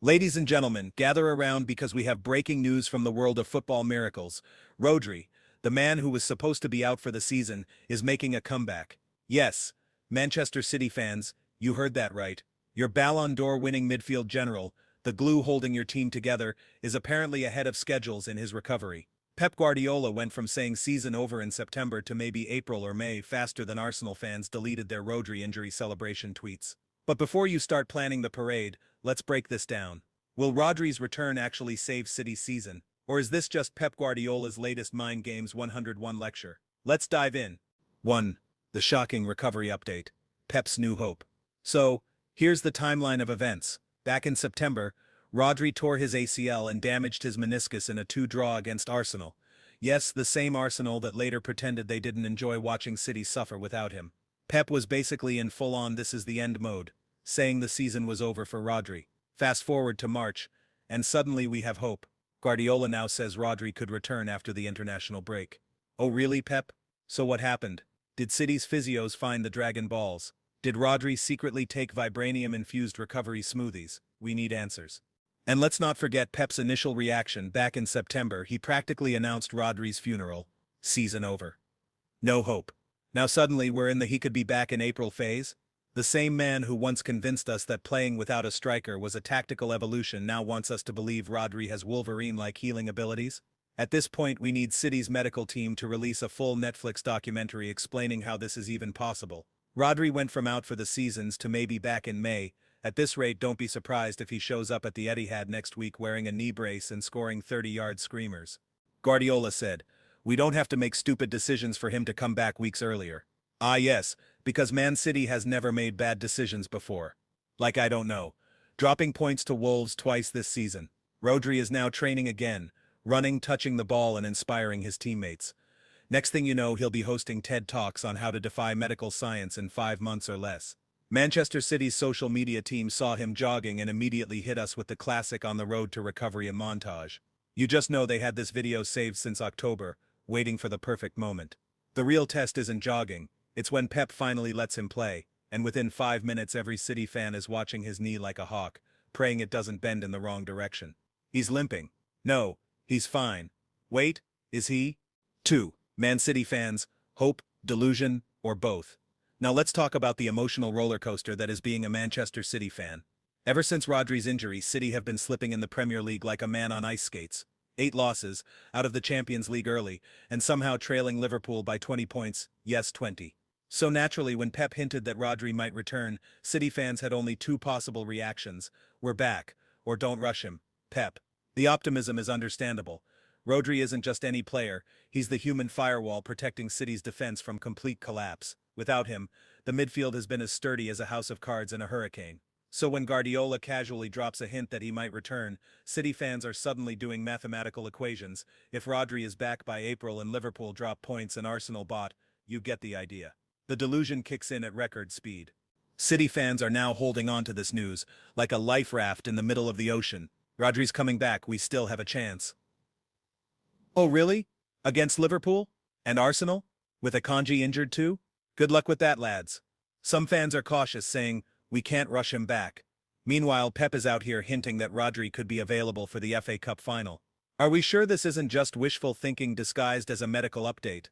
Ladies and gentlemen, gather around because we have breaking news from the world of football miracles. Rodri, the man who was supposed to be out for the season, is making a comeback. Yes, Manchester City fans, you heard that right. Your Ballon d'Or winning midfield general, the glue holding your team together, is apparently ahead of schedules in his recovery. Pep Guardiola went from saying season over in September to maybe April or May faster than Arsenal fans deleted their Rodri injury celebration tweets. But before you start planning the parade, let's break this down. Will Rodri's return actually save City's season? Or is this just Pep Guardiola's latest Mind Games 101 lecture? Let's dive in. 1. The shocking recovery update. Pep's new hope. So, here's the timeline of events. Back in September, Rodri tore his ACL and damaged his meniscus in a 2-draw against Arsenal. Yes, the same Arsenal that later pretended they didn't enjoy watching City suffer without him. Pep was basically in full-on this is the end mode, saying the season was over for Rodri. Fast forward to March, and suddenly we have hope. Guardiola now says Rodri could return after the international break. Oh really, Pep? So what happened? Did City's physios find the Dragon Balls? Did Rodri secretly take vibranium-infused recovery smoothies? We need answers. And let's not forget Pep's initial reaction back in September. He practically announced Rodri's funeral. Season over. No hope. Now suddenly we're in the he could be back in April phase? The same man who once convinced us that playing without a striker was a tactical evolution now wants us to believe Rodri has Wolverine-like healing abilities? At this point we need City's medical team to release a full Netflix documentary explaining how this is even possible. Rodri went from out for the seasons to maybe back in May. At this rate, don't be surprised if he shows up at the Etihad next week wearing a knee brace and scoring 30-yard screamers. Guardiola said, "We don't have to make stupid decisions for him to come back weeks earlier." Ah yes, because Man City has never made bad decisions before. Like I don't know, dropping points to Wolves twice this season. Rodri is now training again, running, touching the ball and inspiring his teammates. Next thing you know he'll be hosting TED Talks on how to defy medical science in 5 months or less. Manchester City's social media team saw him jogging and immediately hit us with the classic on the road to recovery montage. You just know they had this video saved since October, waiting for the perfect moment. The real test isn't jogging, it's when Pep finally lets him play, and within 5 minutes every City fan is watching his knee like a hawk, praying it doesn't bend in the wrong direction. He's limping. No, he's fine. Wait, is he? 2. Man City fans, hope, delusion, or both. Now let's talk about the emotional roller coaster that is being a Manchester City fan. Ever since Rodri's injury, City have been slipping in the Premier League like a man on ice skates. 8 losses, out of the Champions League early, and somehow trailing Liverpool by 20 points, yes 20. So naturally when Pep hinted that Rodri might return, City fans had only 2 possible reactions: we're back, or don't rush him, Pep. The optimism is understandable. Rodri isn't just any player, he's the human firewall protecting City's defense from complete collapse. Without him, the midfield has been as sturdy as a house of cards in a hurricane. So when Guardiola casually drops a hint that he might return, City fans are suddenly doing mathematical equations. If Rodri is back by April and Liverpool drop points and Arsenal bot, you get the idea. The delusion kicks in at record speed. City fans are now holding on to this news, like a life raft in the middle of the ocean. Rodri's coming back, we still have a chance. Oh really? Against Liverpool? And Arsenal? With Akanji injured too? Good luck with that, lads. Some fans are cautious, saying, we can't rush him back. Meanwhile, Pep is out here hinting that Rodri could be available for the FA Cup final. Are we sure this isn't just wishful thinking disguised as a medical update?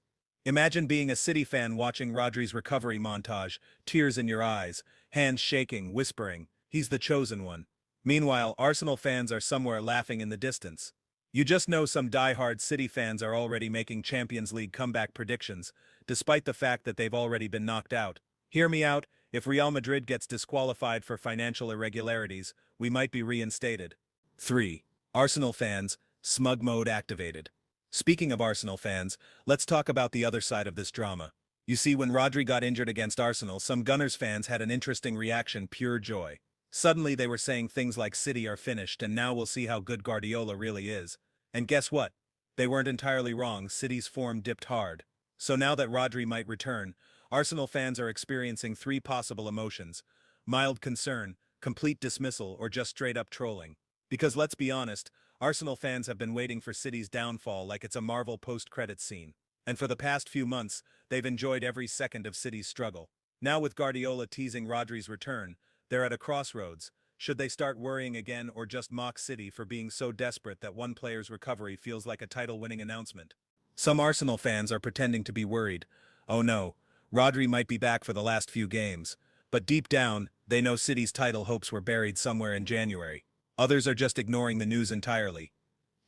Imagine being a City fan watching Rodri's recovery montage, tears in your eyes, hands shaking, whispering, he's the chosen one. Meanwhile, Arsenal fans are somewhere laughing in the distance. You just know some die-hard City fans are already making Champions League comeback predictions, despite the fact that they've already been knocked out. Hear me out, if Real Madrid gets disqualified for financial irregularities, we might be reinstated. 3. Arsenal fans, smug mode activated. Speaking of Arsenal fans, let's talk about the other side of this drama. You see, when Rodri got injured against Arsenal, some Gunners fans had an interesting reaction, pure joy. Suddenly they were saying things like City are finished and now we'll see how good Guardiola really is. And guess what? They weren't entirely wrong, City's form dipped hard. So now that Rodri might return, Arsenal fans are experiencing 3 possible emotions: mild concern, complete dismissal, or just straight-up trolling. Because let's be honest, Arsenal fans have been waiting for City's downfall like it's a Marvel post-credits scene. And for the past few months, they've enjoyed every second of City's struggle. Now with Guardiola teasing Rodri's return, they're at a crossroads. Should they start worrying again or just mock City for being so desperate that one player's recovery feels like a title-winning announcement? Some Arsenal fans are pretending to be worried. Oh no, Rodri might be back for the last few games. But deep down, they know City's title hopes were buried somewhere in January. Others are just ignoring the news entirely.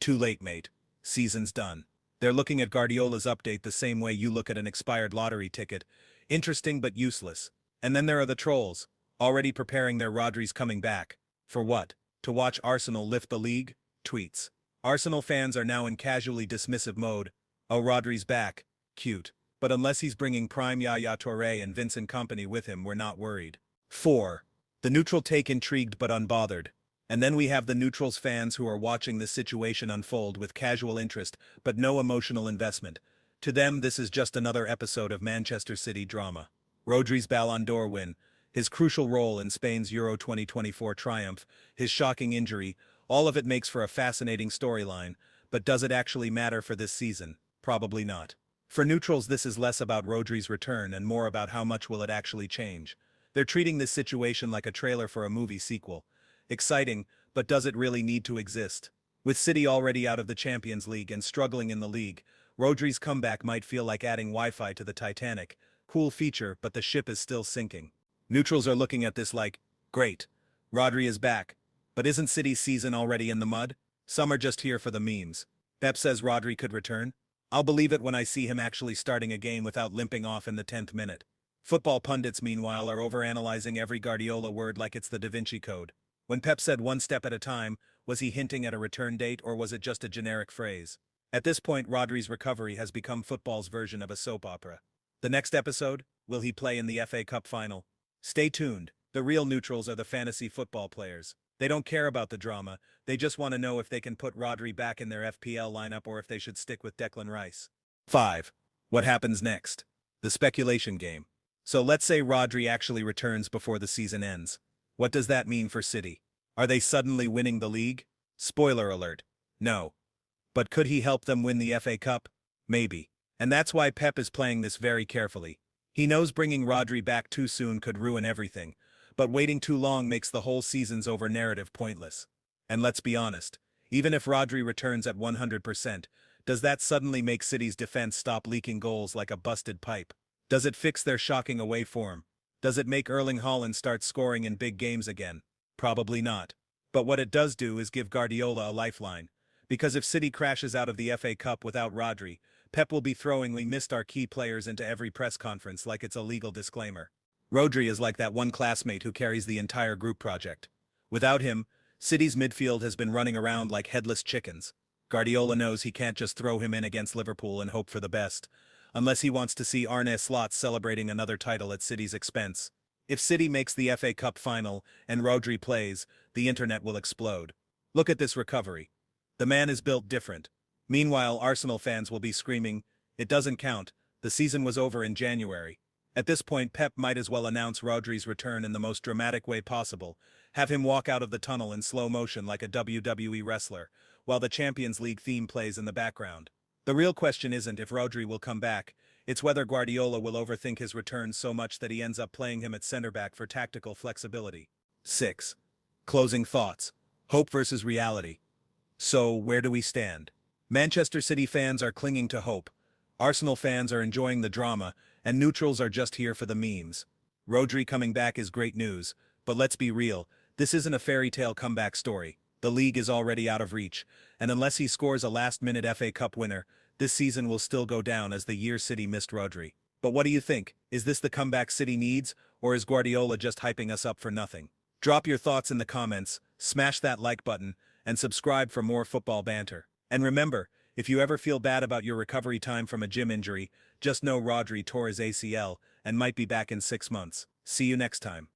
Too late, mate. Season's done. They're looking at Guardiola's update the same way you look at an expired lottery ticket. Interesting but useless. And then there are the trolls, already preparing their Rodri's coming back. For what? To watch Arsenal lift the league? Tweets. Arsenal fans are now in casually dismissive mode. Oh, Rodri's back. Cute. But unless he's bringing prime Yaya Touré and Vincent Kompany with him, we're not worried. 4. The neutral take intrigued but unbothered. And then we have the neutrals fans who are watching this situation unfold with casual interest but no emotional investment. To them, this is just another episode of Manchester City drama. Rodri's Ballon d'Or win, his crucial role in Spain's Euro 2024 triumph, his shocking injury, all of it makes for a fascinating storyline, but does it actually matter for this season? Probably not. For neutrals, this is less about Rodri's return and more about how much will it actually change. They're treating this situation like a trailer for a movie sequel. Exciting, but does it really need to exist? With City already out of the Champions League and struggling in the league, Rodri's comeback might feel like adding Wi-Fi to the Titanic. Cool feature, but the ship is still sinking. Neutrals are looking at this like, great, Rodri is back. But isn't City's season already in the mud? Some are just here for the memes. Pep says Rodri could return. I'll believe it when I see him actually starting a game without limping off in the 10th minute. Football pundits, meanwhile, are overanalyzing every Guardiola word like it's the Da Vinci Code. When Pep said one step at a time, was he hinting at a return date or was it just a generic phrase? At this point, Rodri's recovery has become football's version of a soap opera. The next episode? Will he play in the FA Cup final? Stay tuned. The real neutrals are the fantasy football players. They don't care about the drama, they just want to know if they can put Rodri back in their FPL lineup or if they should stick with Declan Rice. 5. What happens next? The speculation game. So let's say Rodri actually returns before the season ends. What does that mean for City? Are they suddenly winning the league? Spoiler alert. No. But could he help them win the FA Cup? Maybe. And that's why Pep is playing this very carefully. He knows bringing Rodri back too soon could ruin everything, but waiting too long makes the whole season's over narrative pointless. And let's be honest, even if Rodri returns at 100%, does that suddenly make City's defense stop leaking goals like a busted pipe? Does it fix their shocking away form? Does it make Erling Haaland start scoring in big games again? Probably not. But what it does do is give Guardiola a lifeline. Because if City crashes out of the FA Cup without Rodri, Pep will be throwing "we missed our key players" into every press conference like it's a legal disclaimer. Rodri is like that one classmate who carries the entire group project. Without him, City's midfield has been running around like headless chickens. Guardiola knows he can't just throw him in against Liverpool and hope for the best, unless he wants to see Arne Slot celebrating another title at City's expense. If City makes the FA Cup final and Rodri plays, the internet will explode. Look at this recovery. The man is built different. Meanwhile, Arsenal fans will be screaming, "It doesn't count, the season was over in January." At this point, Pep might as well announce Rodri's return in the most dramatic way possible, have him walk out of the tunnel in slow motion like a WWE wrestler, while the Champions League theme plays in the background. The real question isn't if Rodri will come back, it's whether Guardiola will overthink his return so much that he ends up playing him at center-back for tactical flexibility. 6. Closing thoughts. Hope versus reality. So, where do we stand? Manchester City fans are clinging to hope. Arsenal fans are enjoying the drama, and neutrals are just here for the memes. Rodri coming back is great news, but let's be real, this isn't a fairy tale comeback story. The league is already out of reach, and unless he scores a last-minute FA Cup winner, this season will still go down as the year City missed Rodri. But what do you think? Is this the comeback City needs, or is Guardiola just hyping us up for nothing? Drop your thoughts in the comments, smash that like button, and subscribe for more football banter. And remember, if you ever feel bad about your recovery time from a gym injury, just know Rodri tore his ACL and might be back in 6 months. See you next time.